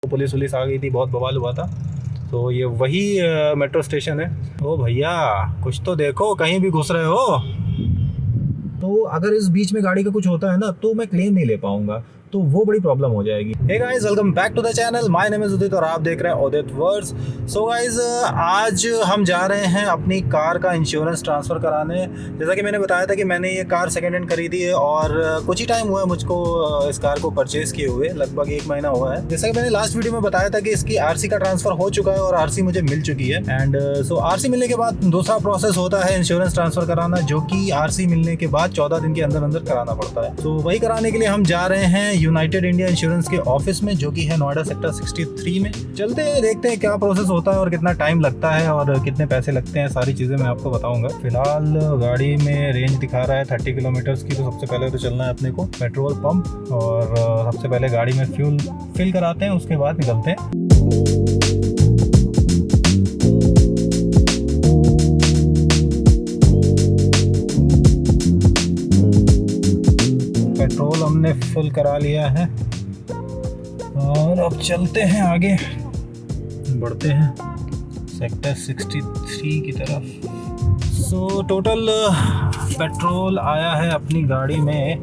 Police वुलिस आ गई थी, बहुत बवाल हुआ था। तो ये वही मेट्रो स्टेशन है। ओ भैया कुछ तो देखो, कहीं भी घुस रहे हो। तो अगर इस बीच में गाड़ी का कुछ होता है ना तो मैं क्लेम नहीं ले पाऊंगा, तो वो बड़ी प्रॉब्लम हो जाएगी। Hey guys, welcome back to the channel. My name is Udit और आप देख रहे हैं उदित वर्ड्स। सो गाइस, आज हम जा रहे हैं अपनी कार का इंश्योरेंस ट्रांसफ़र कराने। जैसा कि मैंने बताया था कि मैंने ये कार सेकेंड हैंड खरीदी है और कुछ ही टाइम हुआ है मुझको इस कार को परचेज़ किए हुए, लगभग 1 महीना हुआ है। जैसा कि मैंने लास्ट वीडियो में बताया था कि इसकी आरसी का ट्रांसफ़र हो चुका है और आरसी मुझे मिल चुकी है। एंड सो आरसी मिलने के बाद दूसरा प्रोसेस होता है इंश्योरेंस ट्रांसफ़र कराना, जो कि आरसी मिलने के बाद 14 दिन के अंदर अंदर कराना पड़ता है। तो वही कराने के लिए हम जा रहे हैं यूनाइटेड इंडिया इंश्योरेंस के ऑफिस में, जो कि है नोएडा सेक्टर 63 में। चलते हैं, देखते हैं क्या प्रोसेस होता है और कितना टाइम लगता है और कितने पैसे लगते हैं, सारी चीज़ें मैं आपको बताऊंगा। फिलहाल गाड़ी में रेंज दिखा रहा है 30 किलोमीटर्स की। तो सबसे पहले तो चलना है अपने को पेट्रोल पंप और सबसे पहले गाड़ी में फ्यूल फिल कराते हैं, उसके बाद निकलते हैं। पेट्रोल हमने फुल करा लिया है और अब चलते हैं आगे, बढ़ते हैं सेक्टर 63 की तरफ। सो टोटल पेट्रोल आया है अपनी गाड़ी में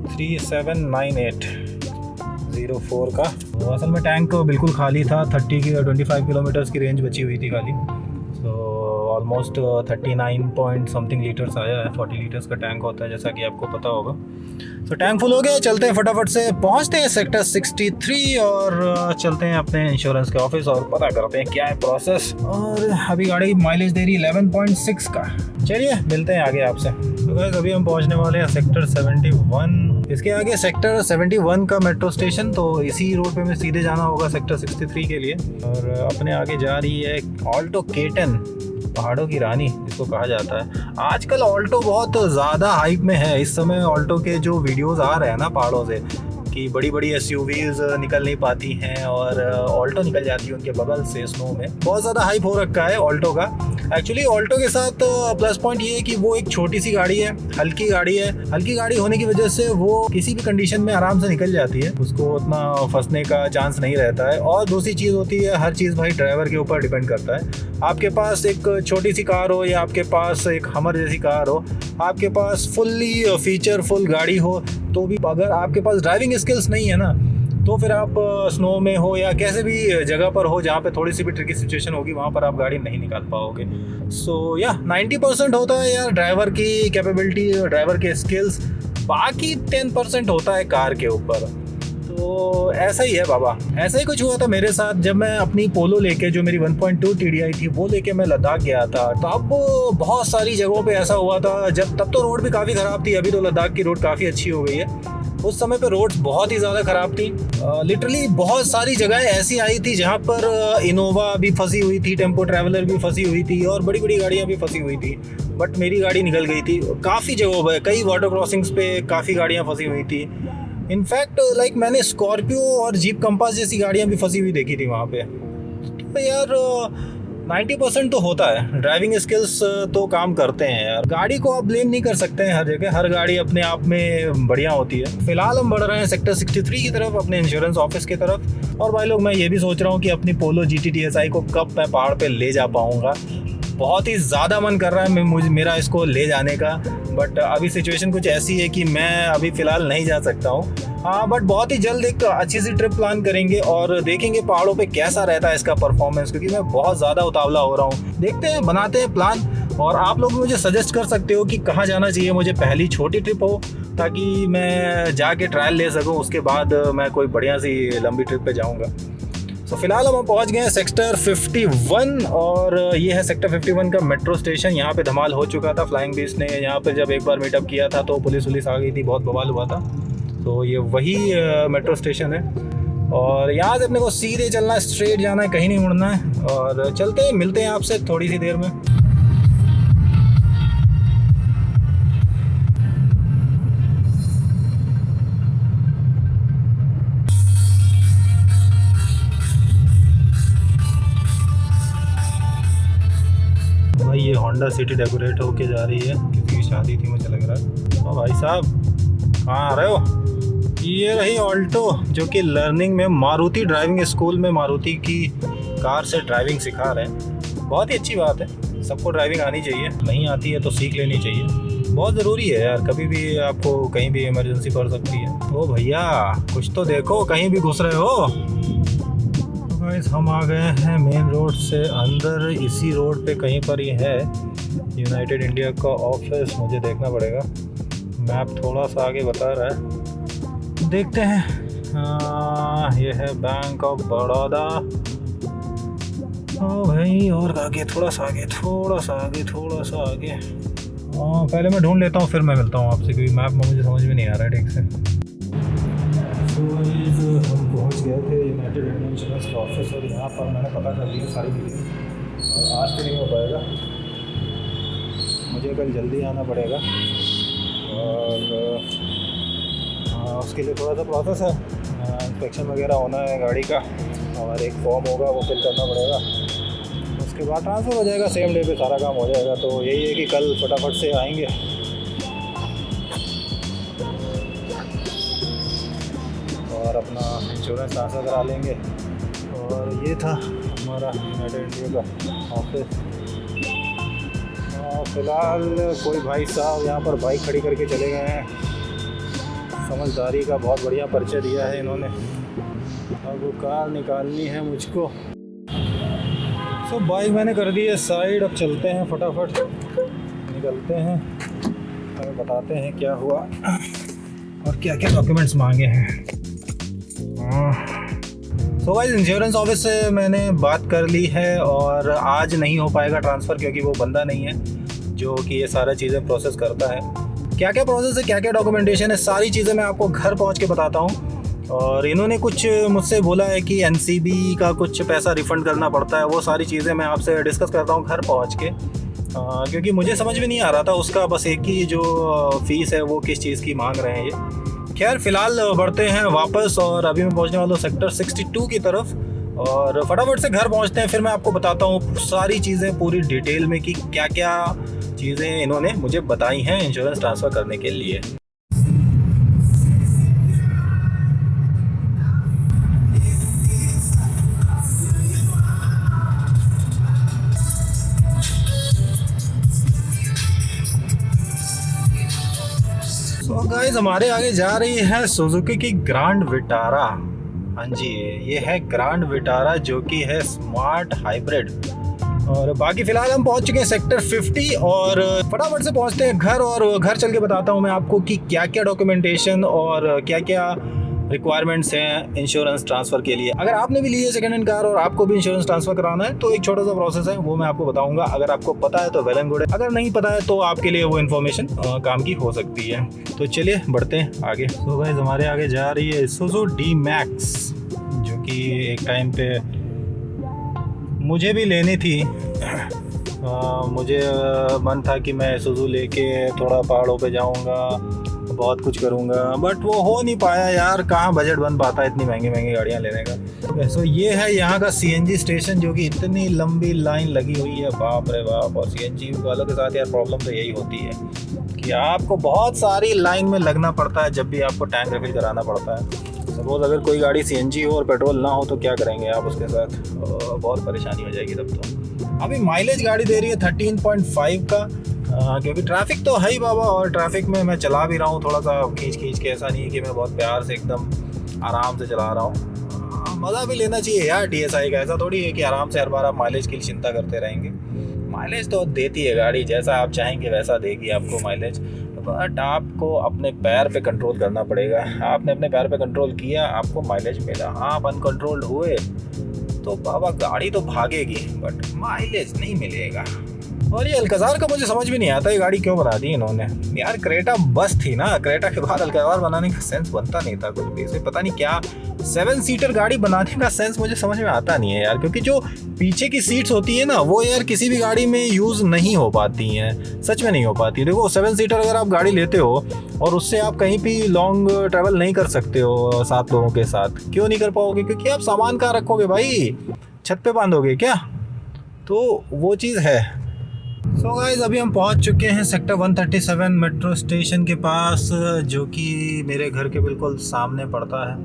379804 का। तो असल में टैंक तो बिल्कुल खाली था, 25 किलोमीटर्स की रेंज बची हुई थी खाली। तो ऑलमोस्ट 39 पॉइंट समथिंग लीटर्स आया है। 40 लीटर्स का टैंक होता है, जैसा कि आपको पता होगा। तो टैंक फुल हो गया, चलते हैं फटाफट से, पहुंचते हैं सेक्टर 63 और चलते हैं अपने इंश्योरेंस के ऑफिस और पता करते हैं क्या है प्रोसेस। और अभी गाड़ी माइलेज दे रही है 11.6 का। चलिए मिलते हैं आगे आपसे। तो गाइस, अभी हम पहुंचने वाले हैं सेक्टर 71। इसके आगे सेक्टर 71 का मेट्रो स्टेशन, तो इसी रोड पे में सीधे जाना होगा सेक्टर 63 के लिए। और अपने आगे जा रही है ऑल्टो K10, पहाड़ों की रानी जिसको कहा जाता है। आजकल ऑल्टो बहुत ज़्यादा हाइप में है। इस समय ऑल्टो के जो वीडियोस आ रहे हैं ना पहाड़ों से, कि बड़ी बड़ी SUVs निकल नहीं पाती हैं और ऑल्टो निकल जाती है उनके बगल से स्नो में, बहुत ज़्यादा हाइप हो रखा है ऑल्टो का। एक्चुअली ऑल्टो के साथ प्लस पॉइंट ये है कि वो एक छोटी सी गाड़ी है, हल्की गाड़ी है। हल्की गाड़ी होने की वजह से वो किसी भी कंडीशन में आराम से निकल जाती है, उसको उतना फंसने का चांस नहीं रहता है। और दूसरी चीज़ होती है, हर चीज़ भाई ड्राइवर के ऊपर डिपेंड करता है। आपके पास एक छोटी सी कार हो या आपके पास एक हमर जैसी कार हो, आपके पास फुल्ली फीचरफुल गाड़ी हो, तो भी अगर आपके पास ड्राइविंग स्किल्स नहीं है ना, तो फिर आप स्नो में हो या कैसे भी जगह पर हो जहाँ पे थोड़ी सी भी ट्रिकी सिचुएशन होगी, वहाँ पर आप गाड़ी नहीं निकाल पाओगे। सो या 90% होता है यार ड्राइवर की कैपेबिलिटी, ड्राइवर के स्किल्स, बाकी 10% होता है कार के ऊपर। तो ऐसा ही है बाबा। ऐसा ही कुछ हुआ था मेरे साथ जब मैं अपनी पोलो लेके, जो मेरी 1.2 TDI थी, वो लेके मैं लद्दाख गया था। तब बहुत सारी जगहों पे ऐसा हुआ था, तब तो रोड भी काफ़ी ख़राब थी। अभी तो लद्दाख की रोड काफ़ी अच्छी हो गई है। उस समय पे रोड्स बहुत ही ज़्यादा ख़राब थी। लिटरली बहुत सारी जगहें ऐसी आई थी जहाँ पर इनोवा भी फंसी हुई थी, टेम्पो ट्रैवलर भी फंसी हुई थी और बड़ी बड़ी गाड़ियाँ भी फंसी हुई थी। बट मेरी गाड़ी निकल गई थी। काफ़ी जगहों पर, कई वाटर क्रॉसिंग्स पे काफ़ी गाड़ियाँ फंसी हुई थी। इनफैक्ट लाइक मैंने स्कॉर्पियो और जीप कंपास जैसी गाड़ियाँ भी फंसी हुई देखी थी वहाँ पे। तो यार 90% तो होता है, ड्राइविंग स्किल्स तो काम करते हैं यार। गाड़ी को आप ब्लेम नहीं कर सकते हैं हर जगह, हर गाड़ी अपने आप में बढ़िया होती है। फिलहाल हम बढ़ रहे हैं सेक्टर 63 की तरफ, अपने इंश्योरेंस ऑफिस की तरफ। और भाई लोग, मैं ये भी सोच रहा हूँ कि अपनी पोलो GT TSI को कब मैं पहाड़ पे ले जा पाऊँगा। बहुत ही ज़्यादा मन कर रहा है मेरा इसको ले जाने का, बट अभी सिचुएशन कुछ ऐसी है कि मैं अभी फ़िलहाल नहीं जा सकता हूँ। हाँ, बट बहुत ही जल्द एक अच्छी सी ट्रिप प्लान करेंगे और देखेंगे पहाड़ों पे कैसा रहता है इसका परफॉर्मेंस, क्योंकि मैं बहुत ज़्यादा उतावला हो रहा हूँ। देखते हैं, बनाते हैं प्लान। और आप लोग मुझे सजेस्ट कर सकते हो कि कहाँ जाना चाहिए मुझे। पहली छोटी ट्रिप हो ताकि मैं जाके ट्रायल ले सकूँ, उसके बाद मैं कोई बढ़िया सी लंबी ट्रिप पे जाऊँगा। तो फिलहाल हम पहुंच गए हैं सेक्टर 51 और ये है सेक्टर 51 का मेट्रो स्टेशन। यहाँ पे धमाल हो चुका था। फ्लाइंग बीस्ट ने यहाँ पे जब एक बार मीटअप किया था तो पुलिस वुलिस आ गई थी, बहुत बवाल हुआ था। तो ये वही मेट्रो स्टेशन है और यहाँ से अपने को सीधे चलना है, स्ट्रेट जाना है, कहीं नहीं मुड़ना है। और चलते हैं, मिलते हैं आपसे थोड़ी सी देर में। भाई ये होंडा सिटी डेकोरेट होके जा रही है, किसी की शादी थी मुझे लग रहा है। ओ भाई साहब, कहाँ आ रहे हो? ये रही ऑल्टो, जो कि लर्निंग में मारुति ड्राइविंग स्कूल में मारुति की कार से ड्राइविंग सिखा रहे हैं। बहुत ही अच्छी बात है, सबको ड्राइविंग आनी चाहिए, नहीं आती है तो सीख लेनी चाहिए, बहुत ज़रूरी है यार। कभी भी आपको कहीं भी इमरजेंसी पड़ सकती है। ओ भैया कुछ तो देखो, कहीं भी घुस रहे हो। गाइस हम आ गए हैं मेन रोड से अंदर। इसी रोड पे कहीं पर ही है यूनाइटेड इंडिया का ऑफिस, मुझे देखना पड़ेगा, मैप थोड़ा सा आगे बता रहा है, देखते हैं। ये है बैंक ऑफ बड़ौदा। ओ भाई और आगे, थोड़ा सा आगे, थोड़ा सा आगे, थोड़ा सा आगे। पहले मैं ढूंढ लेता हूँ, फिर मैं मिलता हूँ आपसे, क्योंकि मैप में मुझे समझ में नहीं आ रहा है ठीक से। हम पहुँच गए थे यूनाइटेड इंडिया इंश्योरेंस का ऑफिस, और यहाँ पर मैंने पता कर लिया सारी डिटेल। और आज तो नहीं हो पाएगा, मुझे कल जल्दी आना पड़ेगा, और उसके लिए थोड़ा सा प्रोसेस है, इंस्पेक्शन वगैरह होना है गाड़ी का, और एक फॉर्म होगा वो फिल करना पड़ेगा। उसके बाद ट्रांसफ़र हो जाएगा, सेम डे पे सारा काम हो जाएगा। तो यही है कि कल फटाफट से आएंगे और अपना इंश्योरेंस ट्रांसफ़र करा लेंगे। और ये था हमारा यूनाइटेड इंडिया का ऑफिस। फ़िलहाल कोई भाई साहब यहाँ पर बाइक खड़ी करके चले गए हैं, समझदारी का बहुत बढ़िया परिचय दिया है इन्होंने। अब वो कार निकालनी है मुझको। बाइक मैंने कर दी है साइड, अब चलते हैं फटाफट, निकलते हैं और बताते हैं क्या हुआ और क्या क्या डॉक्यूमेंट्स मांगे हैं। गाइस इंश्योरेंस ऑफिस से मैंने बात कर ली है, और आज नहीं हो पाएगा ट्रांसफ़र, क्योंकि वो बंदा नहीं है जो कि ये सारा चीज़ें प्रोसेस करता है। क्या क्या प्रोसेस है, क्या क्या डॉक्यूमेंटेशन है, सारी चीज़ें मैं आपको घर पहुंच के बताता हूं। और इन्होंने कुछ मुझसे बोला है कि एनसीबी का कुछ पैसा रिफ़ंड करना पड़ता है, वो सारी चीज़ें मैं आपसे डिस्कस करता हूं घर पहुंच के, क्योंकि मुझे समझ में नहीं आ रहा था उसका बस एक ही जो फ़ीस है वो किस चीज़ की मांग रहे हैं ये। खैर फ़िलहाल बढ़ते हैं वापस, और अभी मैं पहुँचने वाला हूँ सेक्टर 62 की तरफ, और फटाफट से घर पहुँचते हैं, फिर मैं आपको बताता हूँ सारी चीज़ें पूरी डिटेल में कि क्या क्या चीज़ें इन्होंने मुझे बताई हैं इंश्योरेंस ट्रांसफ़र करने के लिए। गाइस हमारे आगे जा रही है सुजुकी की ग्रैंड विटारा। हाँ जी, ये है ग्रैंड विटारा जो कि है स्मार्ट हाइब्रिड। और बाकी फ़िलहाल हम पहुंच चुके हैं सेक्टर 50, और फटाफट से पहुंचते हैं घर, और घर चल के बताता हूं मैं आपको कि क्या क्या डॉक्यूमेंटेशन और क्या क्या रिक्वायरमेंट्स हैं इंश्योरेंस ट्रांसफ़र के लिए। अगर आपने भी ली है सेकेंड हैंड कार और आपको भी इंश्योरेंस ट्रांसफ़र कराना है तो एक छोटा सा प्रोसेस है, वो मैं आपको बताऊंगा। अगर आपको पता है तो वेल एंड गुड है, अगर नहीं पता है तो आपके लिए वो इन्फॉर्मेशन काम की हो सकती है। तो चलिए बढ़ते हैं आगे। तो गाइस हमारे आगे जा रही है Isuzu D-Max, जो कि एक टाइम पे मुझे भी लेनी थी। मुझे मन था कि मैं Isuzu लेके थोड़ा पहाड़ों पे जाऊंगा, बहुत कुछ करूंगा, बट वो हो नहीं पाया यार, कहाँ बजट बन पाता है इतनी महंगी महंगी गाड़ियाँ लेने का। सो ये है यहाँ का CNG स्टेशन, जो कि इतनी लंबी लाइन लगी हुई है, बाप रे बाप। और CNG वालों के साथ यार प्रॉब्लम तो यही होती है कि आपको बहुत सारी लाइन में लगना पड़ता है जब भी आपको टैंक रिफिल कराना पड़ता है। सपोज अगर कोई गाड़ी CNG हो और पेट्रोल ना हो तो क्या करेंगे आप उसके साथ, बहुत परेशानी हो जाएगी तब तो। अभी माइलेज गाड़ी दे रही है 13.5 का, क्योंकि ट्रैफिक तो है ही बाबा, और ट्रैफिक में मैं चला भी रहा हूँ थोड़ा सा खींच खींच के। ऐसा नहीं है कि मैं बहुत प्यार से एकदम आराम से चला रहा हूँ, मज़ा भी लेना चाहिए यार TSI का। ऐसा थोड़ी है कि आराम से हर बार आप माइलेज की चिंता करते रहेंगे। माइलेज तो देती है गाड़ी, जैसा आप चाहेंगे वैसा देगी आपको माइलेज, बट आपको अपने पैर पे कंट्रोल करना पड़ेगा। आपने अपने पैर पे कंट्रोल किया, आपको माइलेज मिला। आप अनकंट्रोल्ड हुए तो बाबा गाड़ी तो भागेगी बट माइलेज नहीं मिलेगा। और ये अल्काज़ार का मुझे समझ भी नहीं आता, ये गाड़ी क्यों बना दी इन्होंने यार। क्रेटा बस थी ना, क्रेटा के बाद अल्काज़ार बनाने का सेंस बनता नहीं था कुछ भी। इसे पता नहीं क्या 7 सीटर गाड़ी बनाने का सेंस मुझे समझ में आता नहीं है यार, क्योंकि जो पीछे की सीट्स होती है ना वो यार किसी भी गाड़ी में यूज़ नहीं हो पाती हैं, सच में नहीं हो पाती। देखो 7 सीटर अगर आप गाड़ी लेते हो और उससे आप कहीं भी लॉन्ग ट्रैवल नहीं कर सकते हो 7 लोगों के साथ। क्यों नहीं कर पाओगे? क्योंकि आप सामान कहाँ रखोगे भाई, छत पे बांधोगे क्या? तो वो चीज़ है। सो गाइस अभी हम पहुंच चुके हैं सेक्टर 137 मेट्रो स्टेशन के पास, जो कि मेरे घर के बिल्कुल सामने पड़ता है।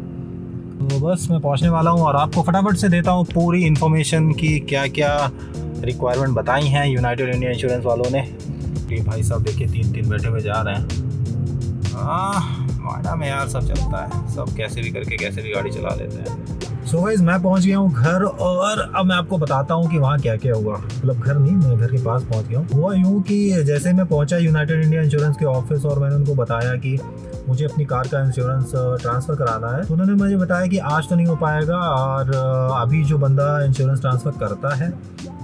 तो बस मैं पहुंचने वाला हूं और आपको फटाफट से देता हूं पूरी इन्फॉर्मेशन की क्या क्या रिक्वायरमेंट बताई हैं यूनाइटेड इंडिया इंश्योरेंस वालों ने। ये भाई साहब देखिए 3-3 बैठे हुए जा रहे हैं। नोएडा में यार सब चलता है, सब कैसे भी करके कैसे भी गाड़ी चला लेते हैं। सो गाइस मैं पहुंच गया हूँ घर और अब मैं आपको बताता हूँ कि वहाँ क्या क्या हुआ। मतलब घर नहीं, मैं घर के पास पहुंच गया हूँ। हुआ यूँ कि जैसे मैं पहुंचा यूनाइटेड इंडिया इंश्योरेंस के ऑफिस और मैंने उनको बताया कि मुझे अपनी कार का इंश्योरेंस ट्रांसफ़र कराना है, तो उन्होंने मुझे बताया कि आज तो नहीं हो पाएगा और अभी जो बंदा इंश्योरेंस ट्रांसफ़र करता है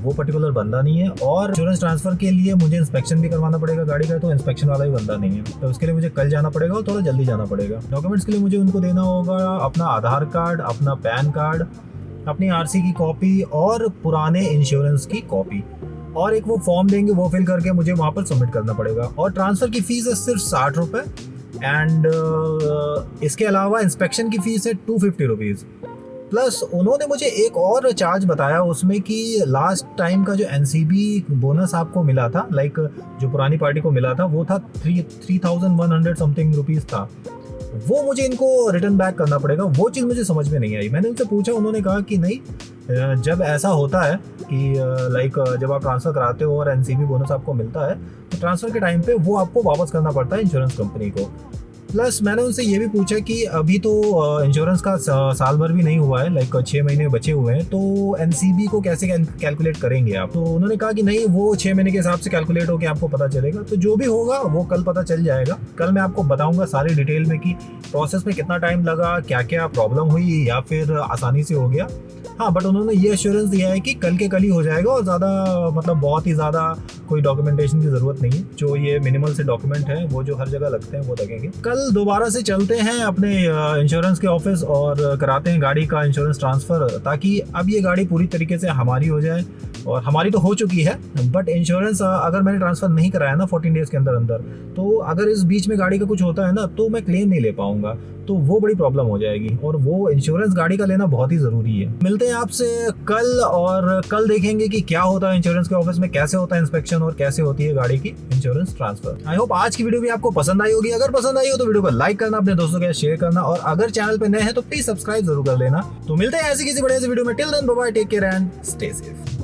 वो पर्टिकुलर बंदा नहीं है, और इंश्योरेंस ट्रांसफ़र के लिए मुझे इंस्पेक्शन भी करवाना पड़ेगा गाड़ी का, तो इंस्पेक्शन वाला भी बंदा नहीं है। तो उसके लिए मुझे कल जाना पड़ेगा और थोड़ा जल्दी जाना पड़ेगा। डॉक्यूमेंट्स के लिए मुझे उनको देना होगा अपना आधार कार्ड, अपना पैन कार्ड, अपनी आरसी की कॉपी और पुराने इंश्योरेंस की कॉपी, और एक वो फॉर्म देंगे वो फिल करके मुझे वहाँ पर सबमिट करना पड़ेगा। और ट्रांसफ़र की फ़ीस है सिर्फ 60 रुपये एंड इसके अलावा इंस्पेक्शन की फ़ीस है 250 रुपीज़। प्लस उन्होंने मुझे एक और चार्ज बताया उसमें कि लास्ट टाइम का जो एनसीबी बोनस आपको मिला था, लाइक जो पुरानी पार्टी को मिला था, वो था 3100 समथिंग रुपीज़ था, वो मुझे इनको रिटर्न बैक करना पड़ेगा। वो चीज़ मुझे समझ में नहीं आई। मैंने उनसे पूछा, उन्होंने कहा कि नहीं, जब ऐसा होता है कि लाइक जब आप ट्रांसफ़र कराते हो और एनसीबी बोनस आपको मिलता है तो ट्रांसफ़र के टाइम पे वो आपको वापस करना पड़ता है इंश्योरेंस कंपनी को। प्लस मैंने उनसे ये भी पूछा कि अभी तो इंश्योरेंस का साल भर भी नहीं हुआ है, लाइक 6 महीने बचे हुए हैं, तो एनसीबी को कैसे कैलकुलेट करेंगे आप? तो उन्होंने कहा कि नहीं, वो 6 महीने के हिसाब से कैलकुलेट होकर आपको पता चलेगा। तो जो भी होगा वो कल पता चल जाएगा। कल मैं आपको बताऊंगा सारी डिटेल में कि प्रोसेस में कितना टाइम लगा, क्या क्या प्रॉब्लम हुई, या फिर आसानी से हो गया। हाँ, बट उन्होंने ये एश्योरेंस दिया है कि कल के कल ही हो जाएगा और ज़्यादा मतलब बहुत ही ज़्यादा कोई डॉक्यूमेंटेशन की ज़रूरत नहीं है। जो ये मिनिमल से डॉक्यूमेंट है वो जो हर जगह लगते हैं वो लगेंगे। कल दोबारा से चलते हैं अपने इंश्योरेंस के ऑफिस और कराते हैं गाड़ी का इंश्योरेंस ट्रांसफ़र, ताकि अब ये गाड़ी पूरी तरीके से हमारी हो जाए। और हमारी तो हो चुकी है, बट इंश्योरेंस अगर मैंने ट्रांसफ़र नहीं कराया ना 14 डेज़ के अंदर अंदर, तो अगर इस बीच में गाड़ी का कुछ होता है ना तो मैं क्लेम नहीं ले पाऊंगा, तो वो बड़ी प्रॉब्लम हो जाएगी। और वो इंश्योरेंस गाड़ी का लेना बहुत ही ज़रूरी है। मिलते हैं आपसे कल और कल देखेंगे कि क्या होता है इंश्योरेंस के ऑफिस में, कैसे होता है इंस्पेक्शन और कैसे होती है गाड़ी की इंश्योरेंस ट्रांसफ़र। आई होप आज की वीडियो भी आपको पसंद आई होगी। अगर पसंद आई हो तो वीडियो को लाइक करना, अपने दोस्तों के साथ शेयर करना, और अगर चैनल पे नए हैं तो प्लीज सब्सक्राइब जरूर कर लेना। तो मिलते हैं ऐसी किसी बड़े से वीडियो में। Till then bye bye, take care and stay safe.